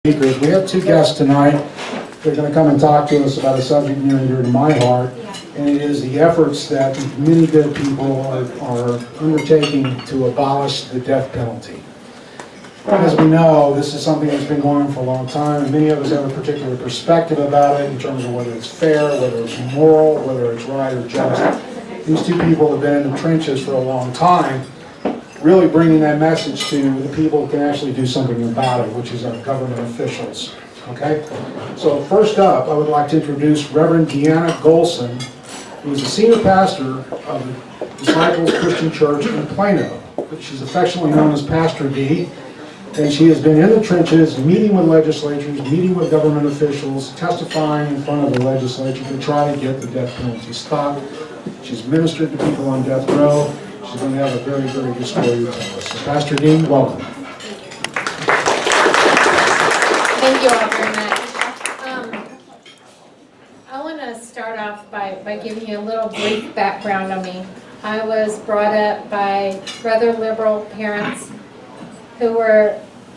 Speakers. We have two guests tonight. They're going to come and talk to us about a subject near and dear to my heart, and it is the efforts that many good people are undertaking to abolish the death penalty. As we know, this is something that's been going on for a long time, and many of us have a particular perspective about it in terms of whether it's fair, whether it's moral, whether it's right or just. These two people have been in the trenches for a long time, really bringing that message to the people who can actually do something about it, which is our government officials. Okay? So first up, I would like to introduce Reverend Deanna Golson, who is the senior pastor of the Disciples Christian Church in Plano. She's affectionately known as Pastor D, and she has been in the trenches, meeting with legislatures, meeting with government officials, testifying in front of the legislature to try to get the death penalty stopped. She's ministered to people on death row. She's going to have a very, very good story to tell us. So Pastor Dean, welcome. Thank you all very much. I want to start off by giving you a little brief background on me. I was brought up by rather liberal parents who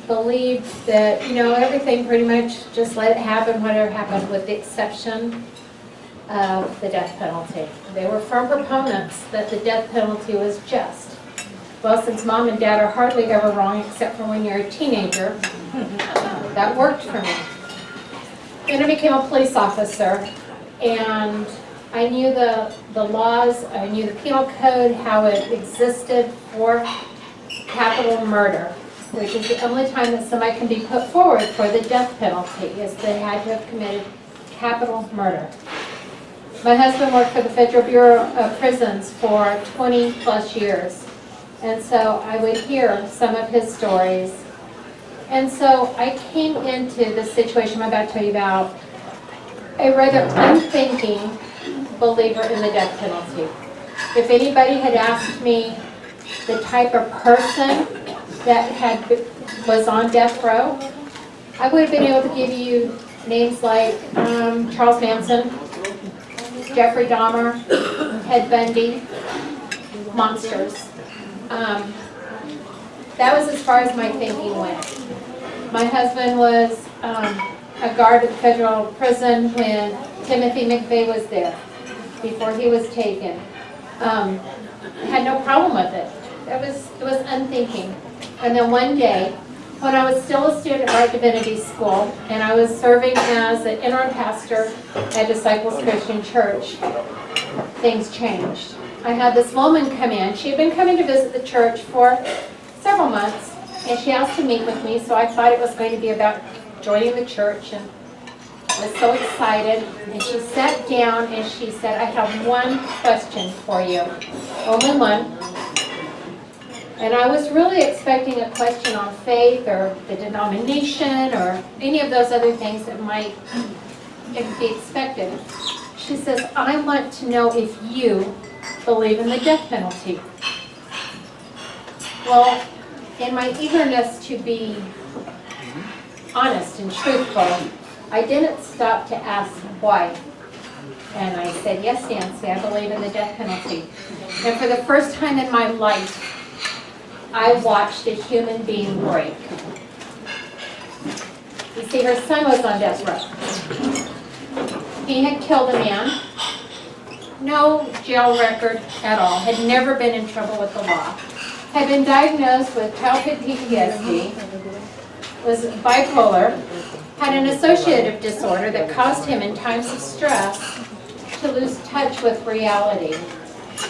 believed that, everything pretty much just let it happen, whatever happened, with the exception of the death penalty. They were firm proponents that the death penalty was just. Well, since mom and dad are hardly ever wrong except for when you're a teenager, that worked for me. Then I became a police officer, and I knew the laws, I knew the penal code, how it existed for capital murder, which is the only time that somebody can be put forward for the death penalty, is they had to have committed capital murder. My husband worked for the Federal Bureau of Prisons for 20 plus years, and so I would hear some of his stories. And so I came into the situation I'm about to tell you about, a rather unthinking believer in the death penalty. If anybody had asked me the type of person that was on death row, I would have been able to give you names like Charles Manson, Jeffrey Dahmer, Ted Bundy, monsters. That was as far as my thinking went. My husband was a guard at the federal prison when Timothy McVeigh was there, before he was taken. Had no problem with it. It was unthinking. And then one day, when I was still a student at Art Divinity School, and I was serving as an interim pastor at Disciples Christian Church, things changed. I had this woman come in. She had been coming to visit the church for several months, and she asked to meet with me, so I thought it was going to be about joining the church, and I was so excited. And she sat down and she said, "I have one question for you, only one." And I was really expecting a question on faith or the denomination or any of those other things that might be expected. She says, "I want to know if you believe in the death penalty." Well, in my eagerness to be honest and truthful, I didn't stop to ask why. And I said, "Yes, Nancy, I believe in the death penalty." And for the first time in my life, I watched a human being break. You see, her son was on death row. He had killed a man, no jail record at all, had never been in trouble with the law, had been diagnosed with childhood PTSD, was bipolar, had an associative disorder that caused him in times of stress to lose touch with reality.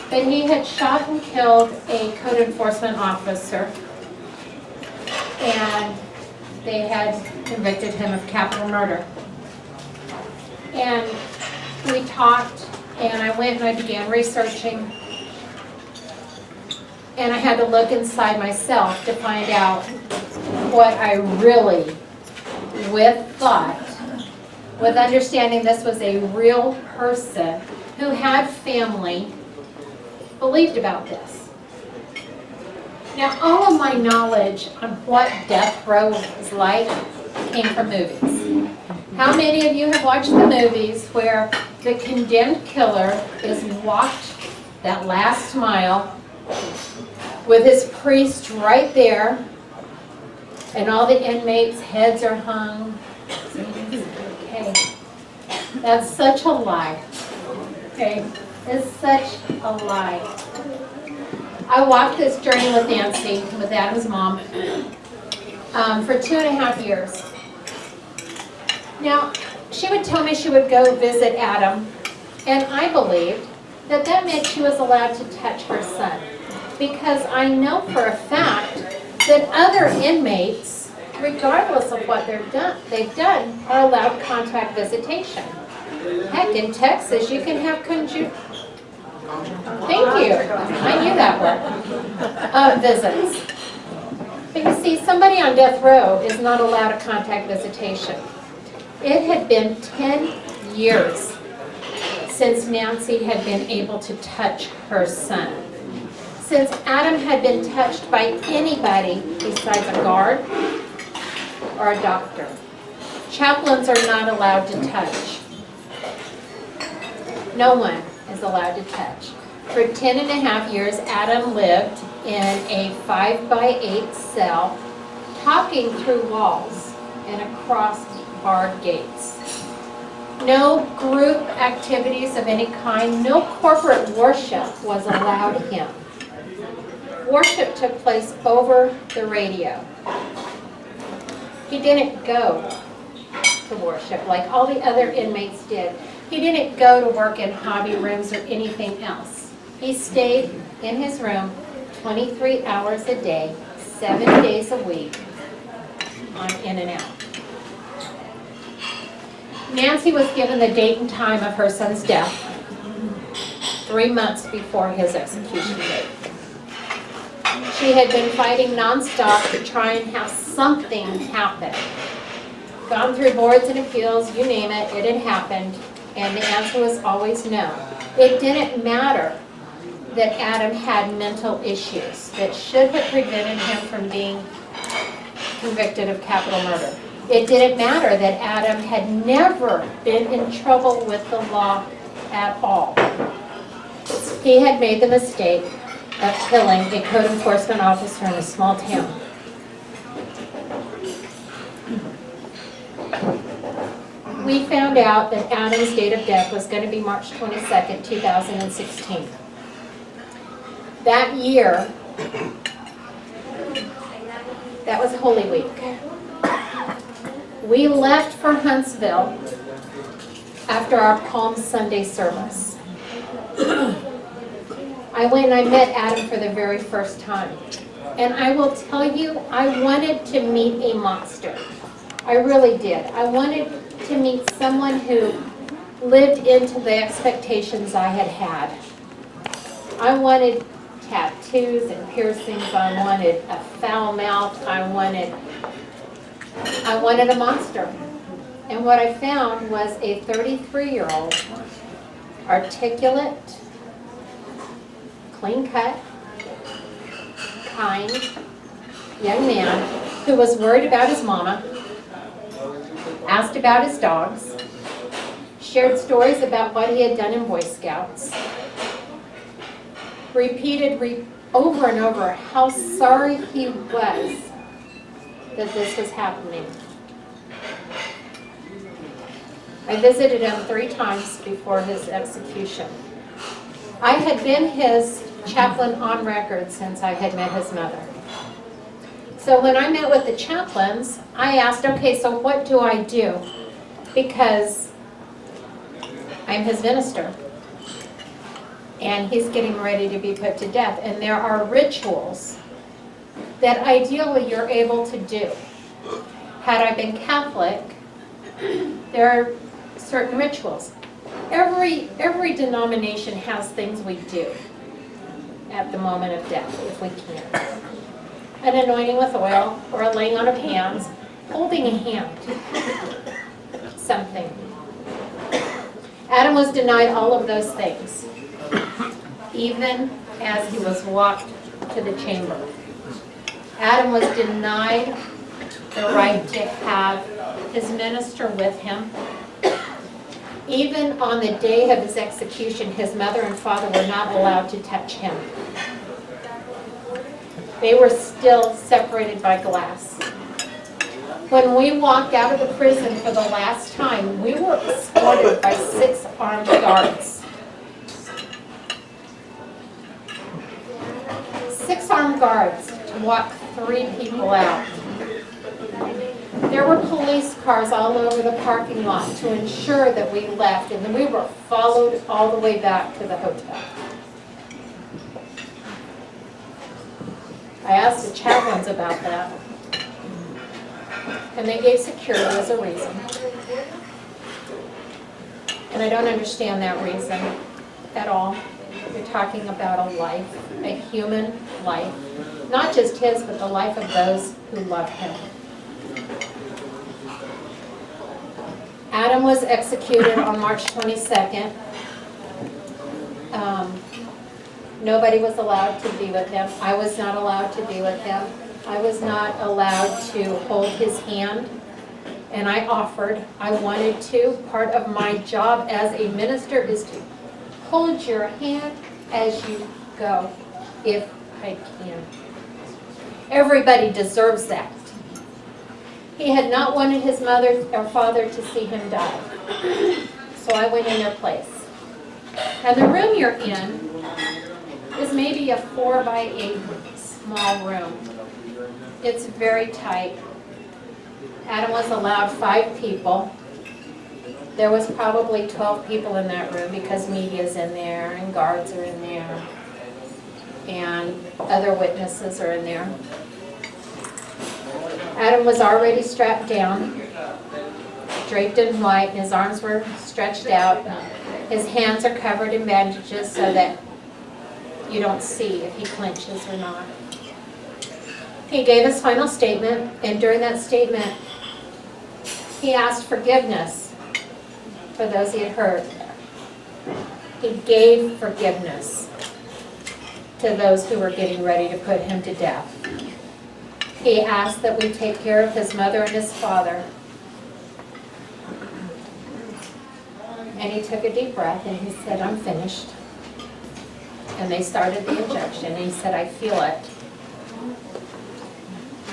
But he had shot and killed a code enforcement officer, and they had convicted him of capital murder. And we talked, and I went and I began researching, and I had to look inside myself to find out what I really, with thought, with understanding this was a real person who had family, believed about this. Now, all of my knowledge on what death row is like came from movies. How many of you have watched the movies where the condemned killer is walked that last mile with his priest right there, And all the inmates' heads are hung. Okay. That's such a lie. Okay. It's such a lie. I walked this journey with Nancy, with Adam's mom, for 2.5 years. Now, she would tell me she would go visit Adam, and I believed that that meant she was allowed to touch her son. Because I know for a fact that other inmates, regardless of what they've done, are allowed contact visitation. Heck, in Texas, you can have thank you, I knew that word, visits. But you see, somebody on death row is not allowed a contact visitation. It had been 10 years since Nancy had been able to touch her son. Since Adam had been touched by anybody besides a guard or a doctor. Chaplains are not allowed to touch. No one is allowed to touch. For 10.5 years, Adam lived in a 5x8 cell, talking through walls and across barred gates. No group activities of any kind, no corporate worship was allowed him. Worship took place over the radio. He didn't go to worship like all the other inmates did. He didn't go to work in hobby rooms or anything else. He stayed in his room 23 hours a day, 7 days a week, on in and out. Nancy was given the date and time of her son's death 3 months before his execution date. She had been fighting nonstop to try and have something happen. Gone through boards and appeals, you name it, it had happened, and the answer was always no. It didn't matter that Adam had mental issues that should have prevented him from being convicted of capital murder. It didn't matter that Adam had never been in trouble with the law at all. He had made the mistake of killing a code enforcement officer in a small town. We found out that Adam's date of death was going to be March 22nd, 2016. That year, that was Holy Week. We left for Huntsville after our Palm Sunday service. I went and I met Adam for the very first time. And I will tell you, I wanted to meet a monster. I really did. I wanted to meet someone who lived into the expectations I had had. I wanted tattoos and piercings. I wanted a foul mouth. I wanted a monster. And what I found was a 33-year-old, articulate, clean-cut, kind young man who was worried about his mama, asked about his dogs, shared stories about what he had done in Boy Scouts, repeated over and over how sorry he was that this was happening. I visited him 3 times before his execution. I had been his chaplain on record since I had met his mother. So when I met with the chaplains, I asked, okay, so what do I do? Because I'm his minister. And he's getting ready to be put to death. And there are rituals that ideally you're able to do. Had I been Catholic, there are certain rituals. Every denomination has things we do at the moment of death, if we can. An anointing with oil, or a laying on of hands, holding a hand, something. Adam was denied all of those things, even as he was walked to the chamber. Adam was denied the right to have his minister with him. Even on the day of his execution, his mother and father were not allowed to touch him. They were still separated by glass. When we walked out of the prison for the last time, we were escorted by 6 armed guards. 6 armed guards to walk 3 people out. There were police cars all over the parking lot to ensure that we left, and then we were followed all the way back to the hotel. I asked the chaplains about that, and they gave security as a reason. And I don't understand that reason at all. You're talking about a life, a human life, not just his, but the life of those who love him. Adam was executed on March 22nd. Nobody was allowed to be with him. I was not allowed to be with him. I was not allowed to hold his hand. And I offered, I wanted to. Part of my job as a minister is to hold your hand as you go, if I can. Everybody deserves that. He had not wanted his mother or father to see him die. So I went in their place. And the room you're in is maybe a 4x8 small room. It's very tight. Adam was allowed 5 people. There was probably 12 people in that room because media's in there and guards are in there and other witnesses are in there. Adam was already strapped down, draped in white, and his arms were stretched out. His hands are covered in bandages so that you don't see if he clenches or not. He gave his final statement, and during that statement, he asked forgiveness for those he had hurt. He gave forgiveness to those who were getting ready to put him to death. He asked that we take care of his mother and his father. And he took a deep breath and he said, "I'm finished." And they started the injection and he said, "I feel it."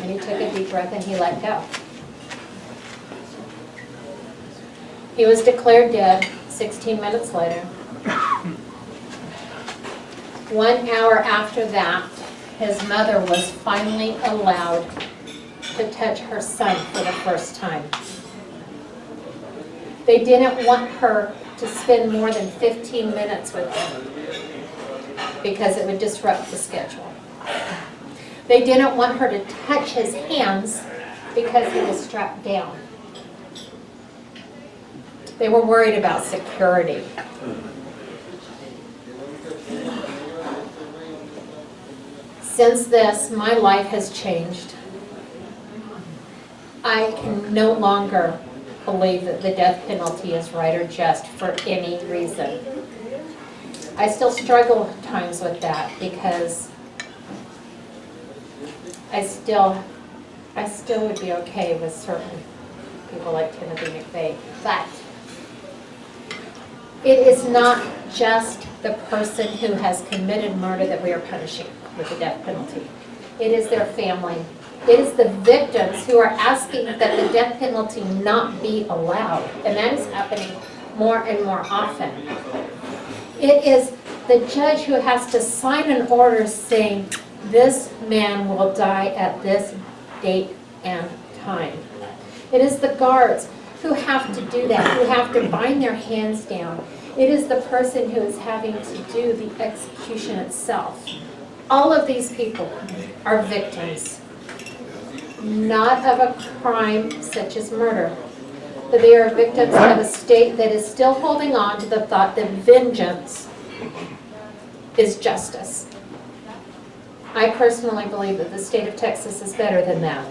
And he took a deep breath and he let go. He was declared dead 16 minutes later. 1 hour after that, his mother was finally allowed to touch her son for the first time. They didn't want her to spend more than 15 minutes with him because it would disrupt the schedule. They didn't want her to touch his hands because he was strapped down. They were worried about security. Since this, my life has changed. I can no longer believe that the death penalty is right or just for any reason. I still struggle at times with that because I still would be okay with certain people like Timothy McVeigh. But it is not just the person who has committed murder that we are punishing with the death penalty. It is their family. It is the victims who are asking that the death penalty not be allowed. And that is happening more and more often. It is the judge who has to sign an order saying, this man will die at this date and time. It is the guards who have to do that, who have to bind their hands down. It is the person who is having to do the execution itself. All of these people are victims, not of a crime such as murder, but they are victims of a state that is still holding on to the thought that vengeance is justice. I personally believe that the state of Texas is better than that.